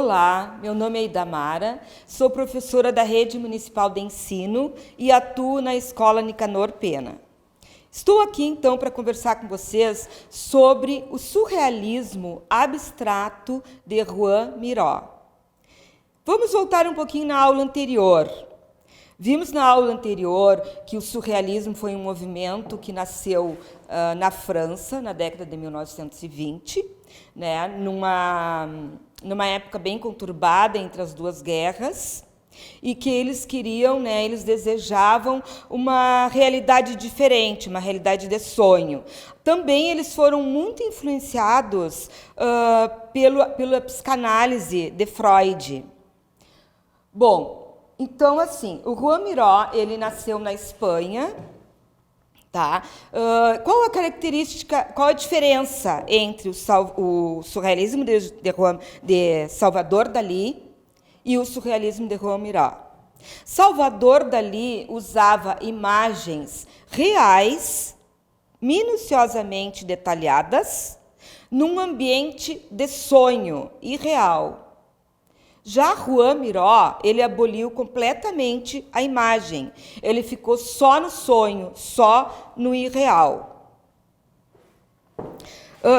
Olá, meu nome é Idamara, sou professora da Rede Municipal de Ensino e atuo na Escola Nicanor Pena. Estou aqui, então, para conversar com vocês sobre o surrealismo abstrato de Joan Miró. Vamos voltar um pouquinho na aula anterior. Vimos na aula anterior que o surrealismo foi um movimento que nasceu na França, na década de 1920, né, numa época bem conturbada entre as duas guerras, e que eles queriam, né, eles desejavam uma realidade diferente, uma realidade de sonho. Também eles foram muito influenciados pela psicanálise de Freud. Bom, então, assim, o Joan Miró, ele nasceu na Espanha, tá? Qual a característica, qual a diferença entre o surrealismo de Salvador Dalí e o surrealismo de Joan Miró? Salvador Dalí usava imagens reais, minuciosamente detalhadas, num ambiente de sonho irreal. Já Joan Miró, ele aboliu completamente a imagem. Ele ficou só no sonho, só no irreal.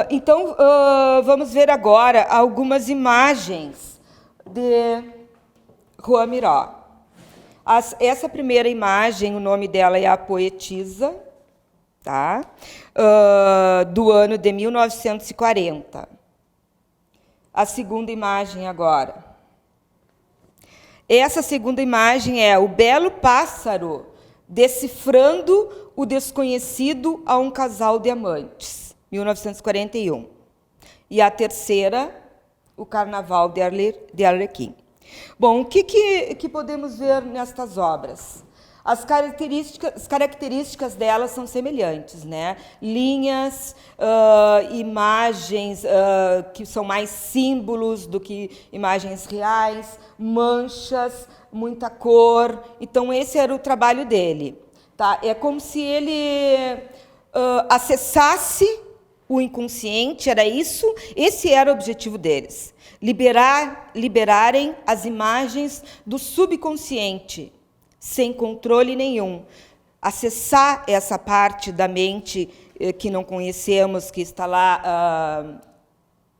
Então, vamos ver agora algumas imagens de Joan Miró. Essa primeira imagem, o nome dela é A Poetisa, tá? Do ano de 1940. A segunda imagem agora. Essa segunda imagem é o belo pássaro decifrando o desconhecido a um casal de amantes, 1941. E a terceira, o Carnaval de Arlequim. Bom, o que podemos ver nestas obras? As características delas são semelhantes, né? Linhas, imagens que são mais símbolos do que imagens reais, manchas, muita cor. Então, esse era o trabalho dele. Tá? É como se ele acessasse o inconsciente, era isso? Esse era o objetivo deles. Liberarem as imagens do subconsciente, sem controle nenhum. Acessar essa parte da mente que não conhecemos, que está lá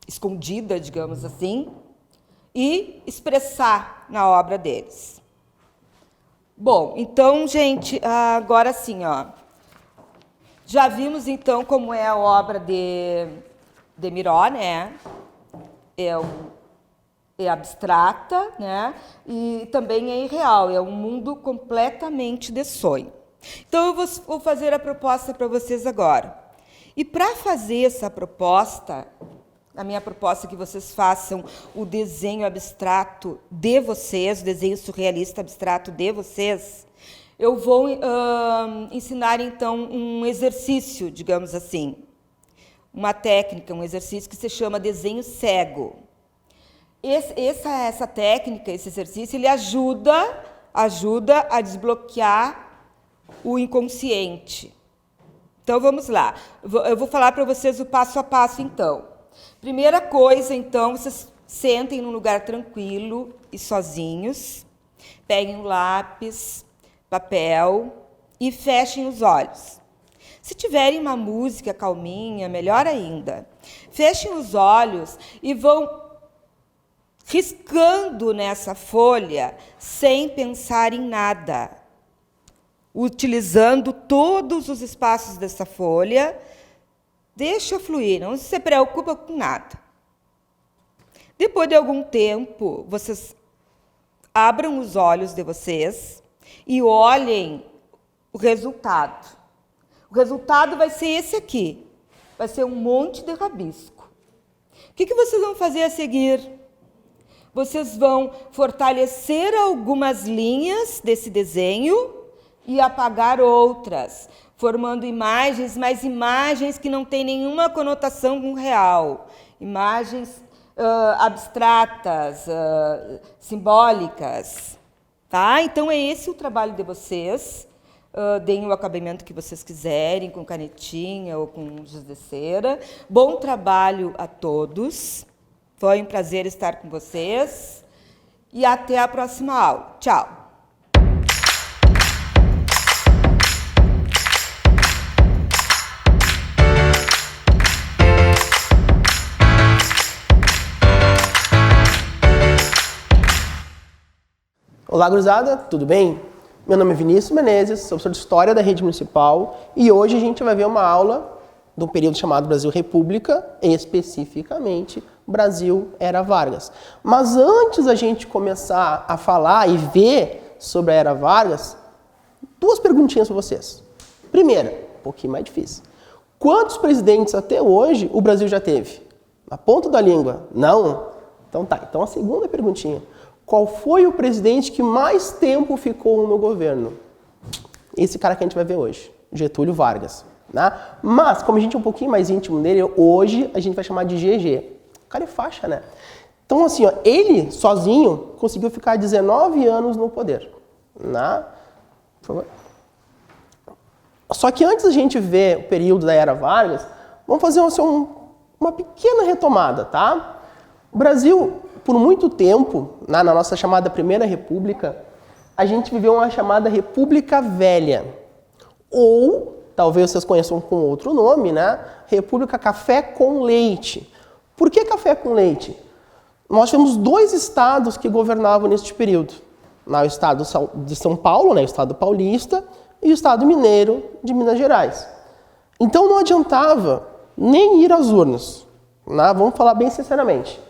escondida, digamos assim, e expressar na obra deles. Bom, então, gente, agora sim, ó. Já vimos, então, como é a obra de Miró, né? É abstrata, né? E também é irreal, é um mundo completamente de sonho. Então, eu vou fazer a proposta para vocês agora. E para fazer essa proposta, a minha proposta é que vocês façam o desenho abstrato de vocês, o desenho surrealista abstrato de vocês, eu vou ensinar, então, um exercício, digamos assim, uma técnica, um exercício que se chama desenho cego. Essa técnica, esse exercício, ele ajuda a desbloquear o inconsciente. Então, vamos lá. Eu vou falar para vocês o passo a passo, então. Primeira coisa, então, vocês sentem num lugar tranquilo e sozinhos, peguem um lápis, papel e fechem os olhos. Se tiverem uma música calminha, melhor ainda. Fechem os olhos e vão riscando nessa folha sem pensar em nada, utilizando todos os espaços dessa folha. Deixa fluir, não se preocupa com nada. Depois de algum tempo, vocês abram os olhos de vocês e olhem o resultado. O resultado vai ser esse aqui. Vai ser um monte de rabisco. O que vocês vão fazer a seguir? Vocês vão fortalecer algumas linhas desse desenho e apagar outras, formando imagens, mas imagens que não têm nenhuma conotação com o real. Imagens abstratas, simbólicas. Tá? Então, é esse o trabalho de vocês. Deem o acabamento que vocês quiserem, com canetinha ou com giz de cera. Bom trabalho a todos. Foi um prazer estar com vocês e até a próxima aula. Tchau! Olá, gurizada, tudo bem? Meu nome é Vinícius Menezes, sou professor de História da Rede Municipal e hoje a gente vai ver uma aula de um período chamado Brasil República, especificamente Brasil Era Vargas. Mas antes da gente começar a falar e ver sobre a Era Vargas, duas perguntinhas para vocês. Primeira, um pouquinho mais difícil. Quantos presidentes até hoje o Brasil já teve? Na ponta da língua? Não? Então tá, então a segunda perguntinha. Qual foi o presidente que mais tempo ficou no governo? Esse cara que a gente vai ver hoje, Getúlio Vargas. Né? Mas, como a gente é um pouquinho mais íntimo dele, hoje a gente vai chamar de GG. O cara é faixa, né? Então, assim, ó, ele sozinho conseguiu ficar 19 anos no poder. Né? Por favor. Só que antes da gente ver o período da Era Vargas, vamos fazer assim, uma pequena retomada, tá? O Brasil, por muito tempo, na nossa chamada Primeira República, a gente viveu uma chamada República Velha. Ou, talvez vocês conheçam com outro nome, né? República Café com Leite. Por que café com leite? Nós tivemos dois estados que governavam neste período. O estado de São Paulo, né? O estado paulista, e o estado mineiro de Minas Gerais. Então não adiantava nem ir às urnas. Né? Vamos falar bem sinceramente.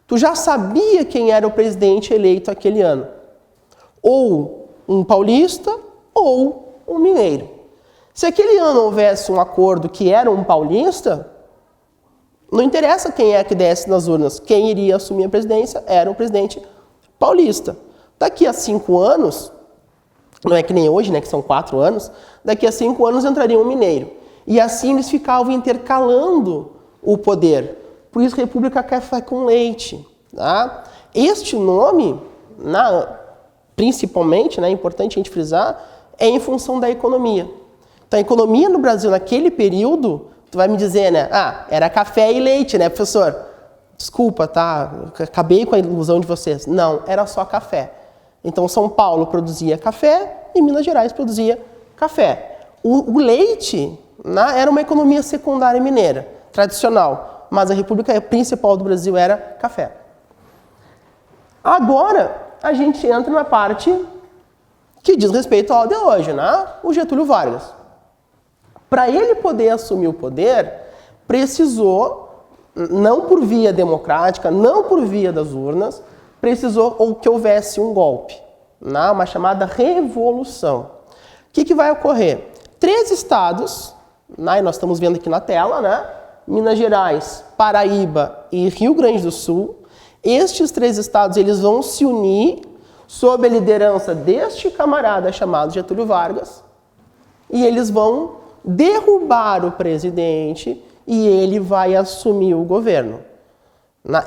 Tu já sabia quem era o presidente eleito aquele ano. Ou um paulista, ou um mineiro. Se aquele ano houvesse um acordo que era um paulista, não interessa quem é que desse nas urnas. Quem iria assumir a presidência era o presidente paulista. Daqui a 5 anos, não é que nem hoje, né, que são 4 anos, daqui a 5 anos entraria um mineiro. E assim eles ficavam intercalando o poder. Por isso, República Café com Leite. Tá? Este nome, principalmente, é importante a gente frisar, é em função da economia. Então, a economia no Brasil, naquele período, tu vai me dizer, né? Ah, era café e leite, né, professor? Desculpa, tá? Acabei com a ilusão de vocês. Não, era só café. Então, São Paulo produzia café e Minas Gerais produzia café. O leite era uma economia secundária mineira, tradicional. Mas a república principal do Brasil era café. Agora, a gente entra na parte que diz respeito ao de hoje, né? O Getúlio Vargas. Para ele poder assumir o poder, precisou, não por via democrática, não por via das urnas, precisou que houvesse um golpe, né? Uma chamada revolução. O que vai ocorrer? 3 estados, né? E nós estamos vendo aqui na tela, né? Minas Gerais, Paraíba e Rio Grande do Sul. Estes 3 estados eles vão se unir sob a liderança deste camarada chamado Getúlio Vargas e eles vão derrubar o presidente e ele vai assumir o governo.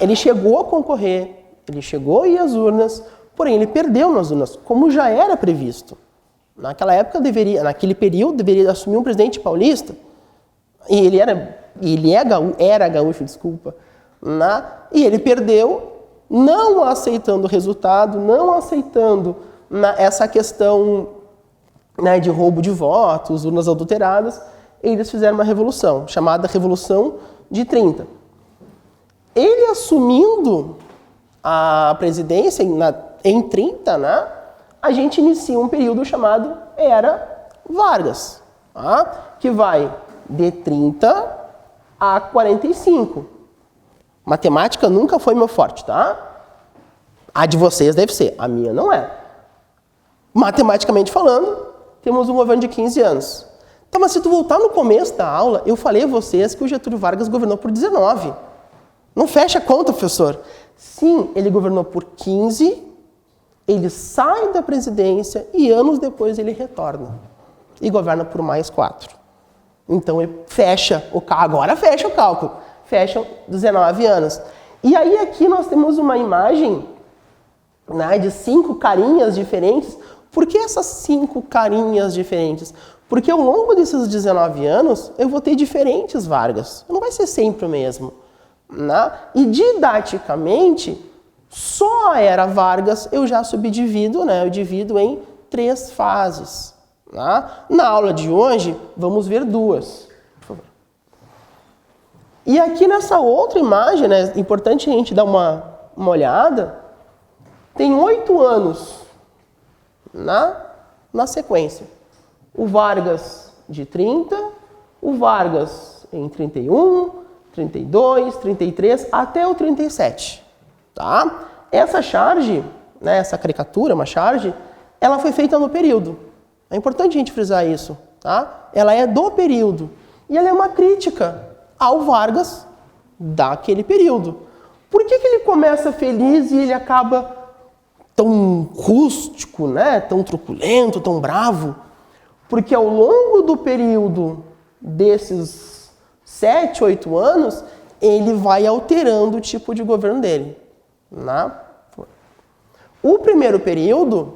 Ele chegou a concorrer, ele chegou a ir às urnas, porém ele perdeu nas urnas, como já era previsto. Naquela época, naquele período, deveria assumir um presidente paulista e ele era gaúcho, desculpa. E ele perdeu, não aceitando o resultado, não aceitando essa questão de roubo de votos, urnas adulteradas. Eles fizeram uma revolução, chamada Revolução de 30. Ele assumindo a presidência em 30, a gente inicia um período chamado Era Vargas, que vai de 30 a 45. Matemática nunca foi meu forte, tá? A de vocês deve ser, a minha não é. Matematicamente falando, temos um governo de 15 anos. Tá, mas se tu voltar no começo da aula, eu falei a vocês que o Getúlio Vargas governou por 19. Não fecha a conta, professor. Sim, ele governou por 15, ele sai da presidência e anos depois ele retorna. E governa por mais 4. Então, ele fecha o cálculo. Agora fecha o cálculo. Fecham 19 anos. E aí aqui nós temos uma imagem de 5 carinhas diferentes. Por que essas 5 carinhas diferentes? Porque ao longo desses 19 anos, eu vou ter diferentes Vargas. Não vai ser sempre o mesmo. né? E didaticamente, só a era Vargas eu já subdivido, né? Eu divido em 3 fases. Né? Na aula de hoje, vamos ver 2. Por favor. E aqui nessa outra imagem, né? É importante a gente dar uma olhada. Tem 8 anos na sequência. O Vargas de 30, o Vargas em 31, 32, 33, até o 37. Tá? Essa charge, né, essa caricatura, uma charge, ela foi feita no período. É importante a gente frisar isso. Tá? Ela é do período. E ela é uma crítica ao Vargas daquele período. Por que ele começa feliz e ele acaba tão rústico, né, tão truculento, tão bravo? Porque ao longo do período desses 7, 8 anos, ele vai alterando o tipo de governo dele. Né? O primeiro período,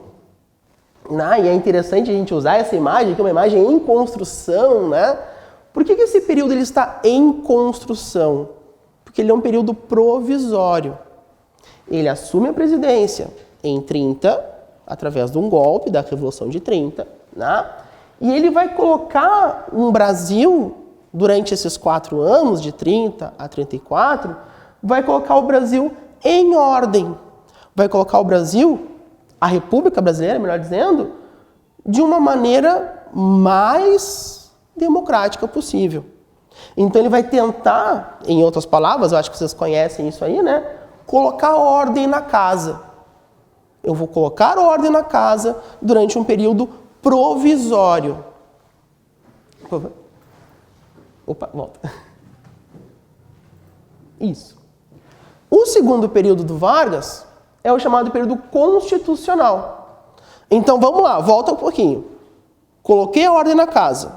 né, e é interessante a gente usar essa imagem, que é uma imagem em construção, né? Por que esse período ele está em construção? Porque ele é um período provisório. Ele assume a presidência em 30, através de um golpe da Revolução de 30, né? E ele vai colocar um Brasil, durante esses 4 anos, de 30 a 34, vai colocar o Brasil em ordem. Vai colocar o Brasil, a República Brasileira, melhor dizendo, de uma maneira mais democrática possível. Então ele vai tentar, em outras palavras, eu acho que vocês conhecem isso aí, né? Colocar ordem na casa. Eu vou colocar ordem na casa durante um período provisório. Opa, volta. Isso. O segundo período do Vargas é o chamado período constitucional. Então vamos lá, volta um pouquinho. Coloquei a ordem na casa.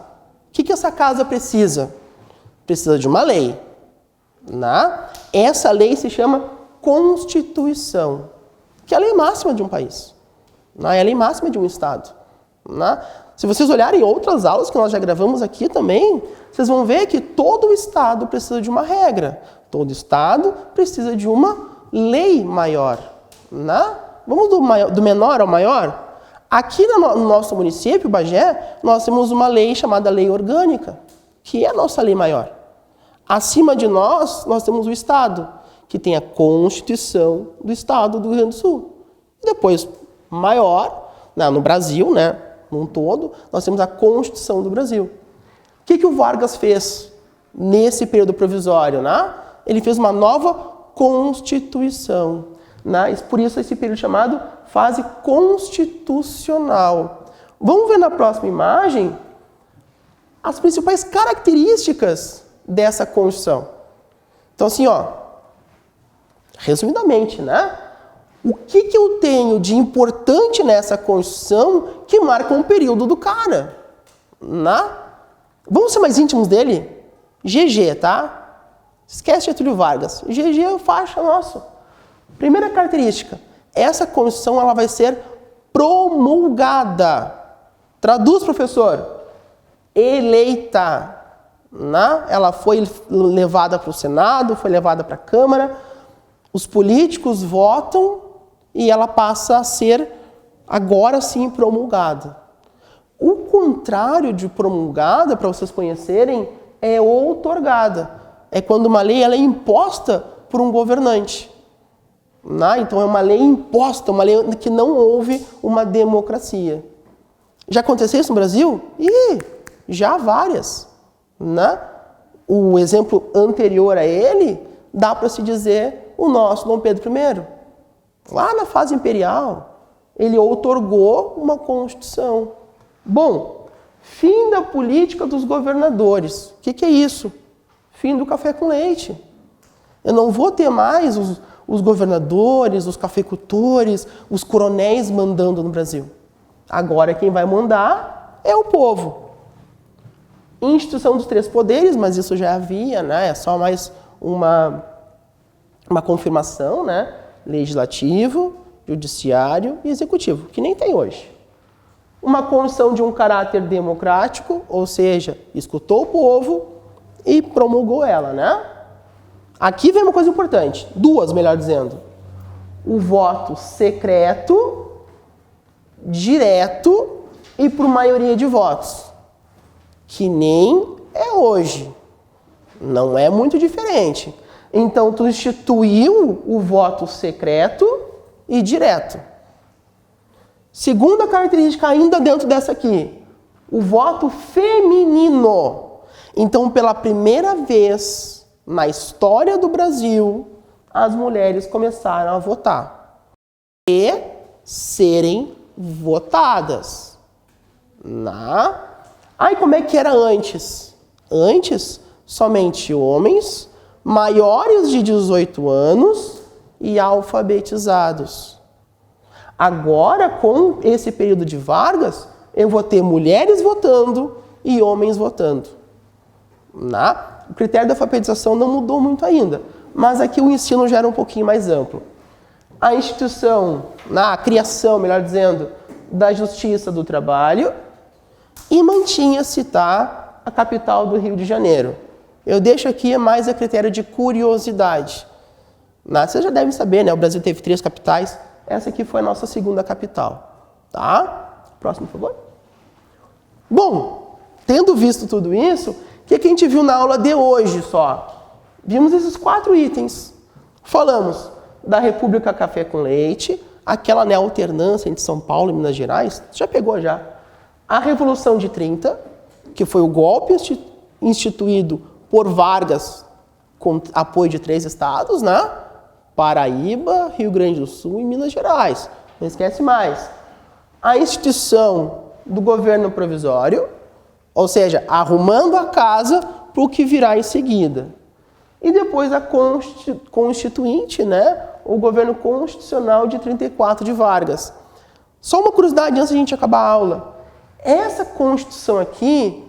O que essa casa precisa? Precisa de uma lei. Né? Essa lei se chama Constituição, que é a lei máxima de um país. Né? É a lei máxima de um Estado. Né? Se vocês olharem outras aulas que nós já gravamos aqui também, vocês vão ver que todo Estado precisa de uma regra. Todo Estado precisa de uma lei maior. Né? Vamos do menor ao maior? Aqui no nosso município, Bagé, nós temos uma lei chamada Lei Orgânica, que é a nossa lei maior. Acima de nós temos o Estado, que tem a Constituição do Estado do Rio Grande do Sul. E depois, maior, no Brasil, né, num todo, nós temos a Constituição do Brasil. O que o Vargas fez nesse período provisório? Né? Ele fez uma nova Constituição. Né? Por isso esse período chamado fase constitucional. Vamos ver na próxima imagem as principais características dessa Constituição. Então, assim, resumidamente, né? O que eu tenho de importante nessa Constituição que marca um período do cara? Né? Vamos ser mais íntimos dele? GG, tá? Esquece Getúlio Vargas. GG é o faixa nosso. Primeira característica. Essa Constituição ela vai ser promulgada. Traduz, professor. Eleita. Né? Ela foi levada para o Senado, foi levada para a Câmara. Os políticos votam e ela passa a ser, agora sim, promulgada. O contrário de promulgada, para vocês conhecerem, é outorgada. É quando uma lei ela é imposta por um governante. Né? Então é uma lei imposta, uma lei que não houve uma democracia. Já aconteceu isso no Brasil? Já várias. Né? O exemplo anterior a ele, dá para se dizer o nosso Dom Pedro I. Lá na fase imperial, ele outorgou uma Constituição. Bom, fim da política dos governadores. O que é isso? Fim do café com leite. Eu não vou ter mais os governadores, os cafeicultores, os coronéis mandando no Brasil. Agora quem vai mandar é o povo. Instituição dos 3 poderes, mas isso já havia, né? É só mais uma confirmação, né? Legislativo, judiciário e executivo, que nem tem hoje. Uma Constituição de um caráter democrático, ou seja, escutou o povo e promulgou ela, né? Aqui vem uma coisa importante, duas, melhor dizendo. O voto secreto, direto e por maioria de votos. Que nem é hoje. Não é muito diferente. Então, tu instituiu o voto secreto e direto. Segunda característica, ainda dentro dessa aqui, o voto feminino. Então, pela primeira vez na história do Brasil, as mulheres começaram a votar e serem votadas. Aí, como é que era antes? Antes, somente homens maiores de 18 anos e alfabetizados. Agora, com esse período de Vargas, eu vou ter mulheres votando e homens votando. O critério da alfabetização não mudou muito ainda, mas aqui o ensino já era um pouquinho mais amplo. A instituição, a criação, melhor dizendo, da Justiça do Trabalho e mantinha-se, a capital do Rio de Janeiro. Eu deixo aqui mais a critério de curiosidade. Vocês já devem saber, né? O Brasil teve 3 capitais. Essa aqui foi a nossa segunda capital. Tá? Próximo, por favor. Bom, tendo visto tudo isso, o que a gente viu na aula de hoje só? Vimos esses 4 itens. Falamos da República Café com Leite, aquela alternância entre São Paulo e Minas Gerais. Já pegou já. A Revolução de 30, que foi o golpe instituído por Vargas com apoio de 3 estados, Paraíba, Rio Grande do Sul e Minas Gerais. Não esquece mais. A instituição do governo provisório, ou seja, arrumando a casa para o que virá em seguida. E depois a constituinte, o governo constitucional de 34 de Vargas. Só uma curiosidade antes de a gente acabar a aula. Essa Constituição aqui,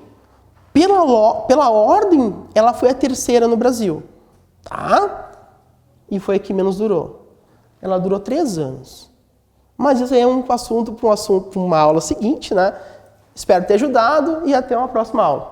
pela ordem, ela foi a 3ª no Brasil. E foi a que menos durou. Ela durou 3 anos. Mas isso aí é um assunto para uma aula seguinte, Espero ter ajudado e até uma próxima aula.